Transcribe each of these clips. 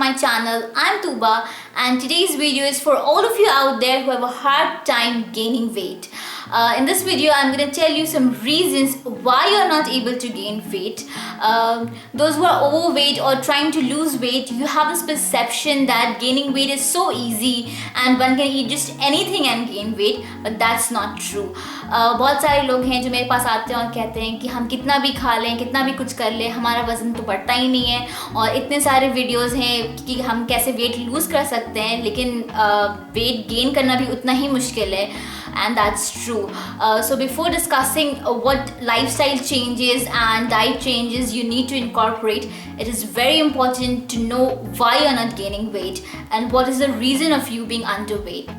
my channel. I'm Tuba and today's video is for all of you out there who have a hard time gaining weight. In this video, I'm going to tell you some reasons why you're not able to gain weight. Those who are overweight or trying to lose weight, you have this perception that gaining weight is so easy and one can eat just anything and gain weight, but that's not true. बहुत सारे लोग हैं जो मेरे पास आते हैं और कहते हैं कि हम कितना भी खा लें, कितना भी कुछ कर लें, हमारा वज़न तो बढ़ता ही नहीं है और इतने सारे वीडियोस हैं कि हम कैसे वेट लूज़ कर सकते हैं, लेकिन वेट गेन करना भी उतना ही मुश्किल है. And that's true. So before discussing what lifestyle changes and diet changes you need to incorporate, it is very important to know why you're not gaining weight and what is the reason of you being underweight.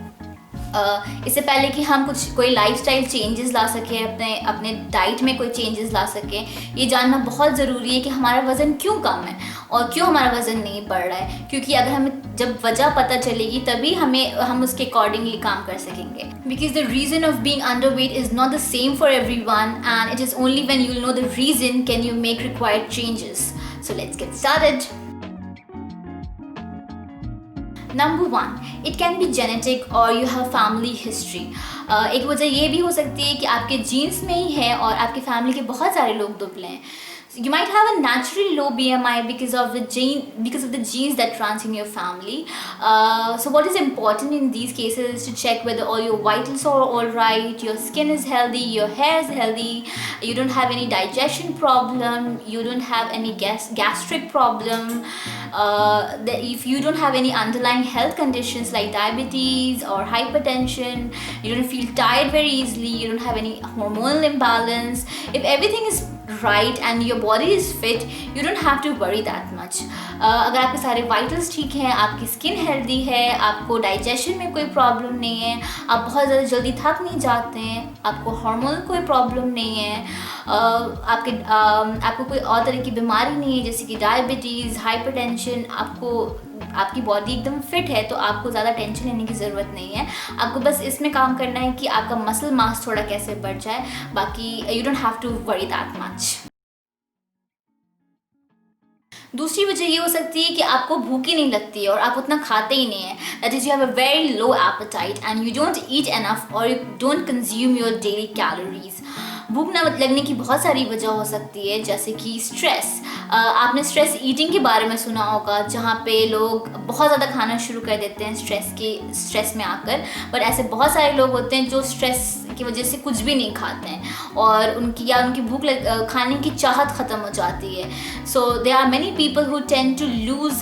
इससे पहले कि हम कोई lifestyle changes ला सकें, अपने diet में कोई changes ला सकें, ये जानना बहुत ज़रूरी है कि हमारा वज़न क्यों कम है और क्यों हमारा वज़न नहीं बढ़ रहा है. क्योंकि अगर हमें जब वजह पता चलेगी तभी हम उसके अकॉर्डिंगली काम कर सकेंगे. Because the reason of being underweight is not the same for everyone and it is only when you know the reason can you make required changes. So let's get started. Number 1, it can be genetic or you have family history. एक वजह ये भी हो सकती है कि आपके jeans में ही है और आपके फैमिली के बहुत सारे लोग दुबले हैं. You might have a naturally low BMI because of the genes that runs in your family. So what is important in these cases is to check whether all your vitals are all right, your skin is healthy, your hair is healthy, you don't have any digestion problem, you don't have any gastric problem, if you don't have any underlying health conditions like diabetes or hypertension, you don't feel tired very easily, you don't have any hormonal imbalance. If everything is right and your body is fit, you don't have to worry that much. अगर आपके सारे vitals ठीक हैं, आपकी skin healthy है, आपको digestion में कोई प्रॉब्लम नहीं है, आप बहुत ज़्यादा जल्दी थक नहीं जाते हैं, आपको हार्मोनल कोई प्रॉब्लम नहीं है, आपको कोई और तरह की बीमारी नहीं है जैसे कि डायबिटीज़, हाइपरटेंशन, आपकी बॉडी एकदम फिट है, तो आपको ज़्यादा टेंशन लेने की ज़रूरत नहीं है. आपको बस इसमें काम करना है कि आपका मसल मास थोड़ा कैसे बढ़ जाए. बाकी you don't have to worry that much. दूसरी वजह ये हो सकती है कि आपको भूख ही नहीं लगती है और आप उतना खाते ही नहीं है. That is you have a very low appetite and you don't eat enough or you don't consume your daily calories. भूख न लगने की बहुत सारी वजह हो सकती है जैसे कि स्ट्रेस. आपने स्ट्रेस ईटिंग के बारे में सुना होगा जहाँ पे लोग बहुत ज़्यादा खाना शुरू कर देते हैं स्ट्रेस में आकर. बट ऐसे बहुत सारे लोग होते हैं जो स्ट्रेस की वजह से कुछ भी नहीं खाते हैं और उनकी भूख खाने की चाहत ख़त्म हो जाती है. So there are many people who tend to lose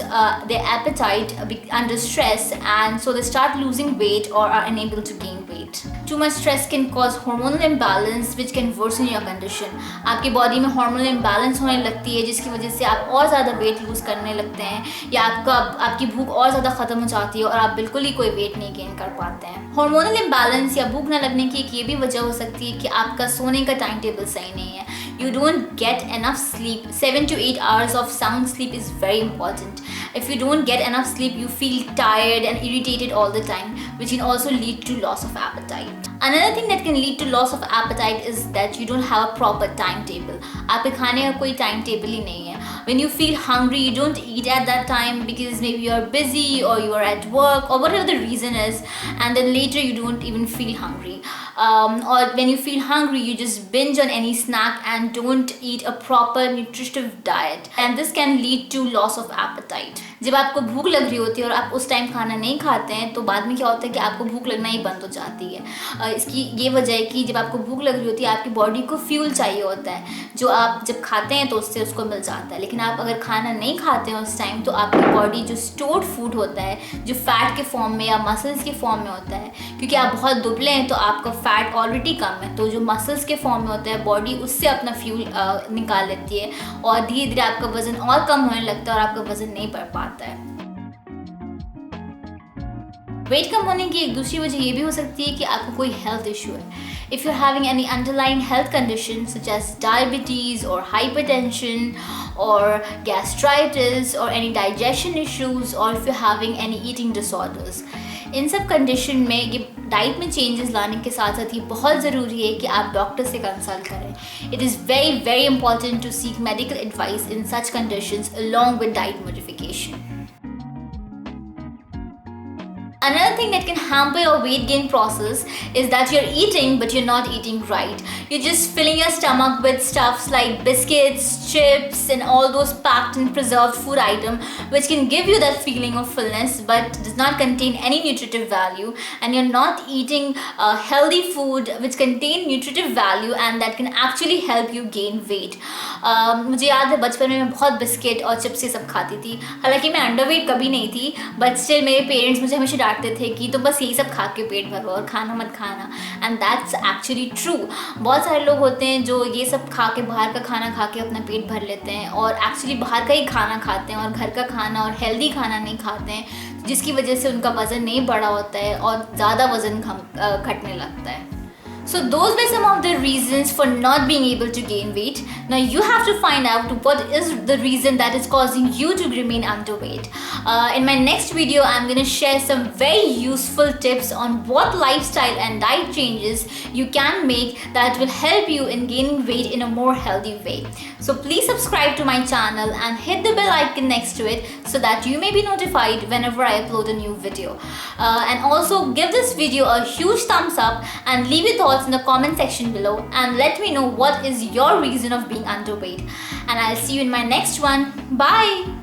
their appetite under stress and so they start losing weight or are unable to gain weight. Too much stress can cause hormonal imbalance which can worsen your condition. आपकी body में hormonal imbalance होने लगती है जिसकी वजह से आप और ज़्यादा वेट लूज करने लगते हैं या आपकी भूख और ज़्यादा ख़त्म हो जाती है और आप बिल्कुल ही कोई वेट नहीं गेन कर पाते हैं. hormonal imbalance या भूख न लगने की एक ये भी वजह हो सकती है कि आपका सोने का टाइम टेबल सही नहीं है. You don't get enough sleep. 7 to 8 hours of sound sleep is very important. If you don't get enough sleep, you feel tired and irritated all the time, which can also lead to loss of appetite. Another thing that can lead to loss of appetite is that you don't have a proper timetable. आपके खाने का कोई timetable ही नहीं है. When you feel hungry, you don't eat at that time because maybe you are busy or you are at work or whatever the reason is, and then later you don't even feel hungry. Or when you feel hungry, you just binge on any snack and don't eat a proper nutritive diet, and this can lead to loss of appetite. जब आपको भूख लग रही होती है और आप उस टाइम खाना नहीं खाते हैं तो बाद में क्या होता है कि आपको भूख लगना ही बंद हो जाती है. इसकी ये वजह है कि जब आपको भूख लग रही होती है आपकी बॉडी को फ्यूल चाहिए होता है जो आप जब खाते हैं तो उससे उसको मिल जाता है. लेकिन आप अगर खाना नहीं खाते हैं उस टाइम तो आपकी बॉडी जो स्टोर्ड फूड होता है जो फैट के फॉर्म में या मसल्स के फॉर्म में होता है, क्योंकि आप बहुत दुबले हैं तो आपका फैट ऑलरेडी कम है, तो जो मसल्स के फॉर्म में होता है बॉडी उससे अपना फ्यूल निकाल लेती है और धीरे धीरे आपका वज़न और कम होने लगता है और आपका वज़न नहीं बढ़ पाता है. वेट कम होने की एक दूसरी वजह ये भी हो सकती है कि आपको कोई हेल्थ इशू है. If you're having any underlying health conditions such as diabetes or hypertension or gastritis or any digestion issues or if you're having any eating disorders, इन सब कंडीशन में ये डाइट में चेंजेस लाने के साथ साथ ये बहुत ज़रूरी है कि आप डॉक्टर से कंसल्ट करें. It is very very important to seek medical advice in such conditions along with diet modification. Another thing that can hamper your weight gain process is that you're eating but you're not eating right. You're just filling your stomach with stuffs like biscuits, chips, and all those packed and preserved food items, which can give you that feeling of fullness but does not contain any nutritive value, and you're not eating healthy food which contain nutritive value and that can actually help you gain weight. मुझे याद है बचपन में मैं बहुत biscuit और chips ये सब खाती थी, हालांकि मैं अंडरवेट कभी नहीं थी, बट स्टिल मेरे पेरेंट्स मुझे हमेशा डांटते थे कि तुम बस यही सब खा के पेट भरो और खाना मत खाना, एंड दैट्स एक्चुअली ट्रू. बहुत सारे लोग होते हैं जो ये सब खा के, बाहर का खाना खा के अपना पेट भर लेते हैं और एक्चुअली बाहर का ही खाना खाते हैं और घर का खाना और हेल्दी खाना नहीं खाते हैं, जिसकी वजह से उनका वज़न नहीं बढ़ा होता है और ज़्यादा वज़न घटने लगता है. So those were some of the reasons for not being able to gain weight. Now you have to find out what is the reason that is causing you to remain underweight. In my next video, I'm going to share some very useful tips on what lifestyle and diet changes you can make that will help you in gaining weight in a more healthy way. So please subscribe to my channel and hit the bell icon next to it so that you may be notified whenever I upload a new video. And also give this video a huge thumbs up and leave your thoughts in the comment section below and let me know what is your reason of being underweight. And I'll see you in my next one. Bye.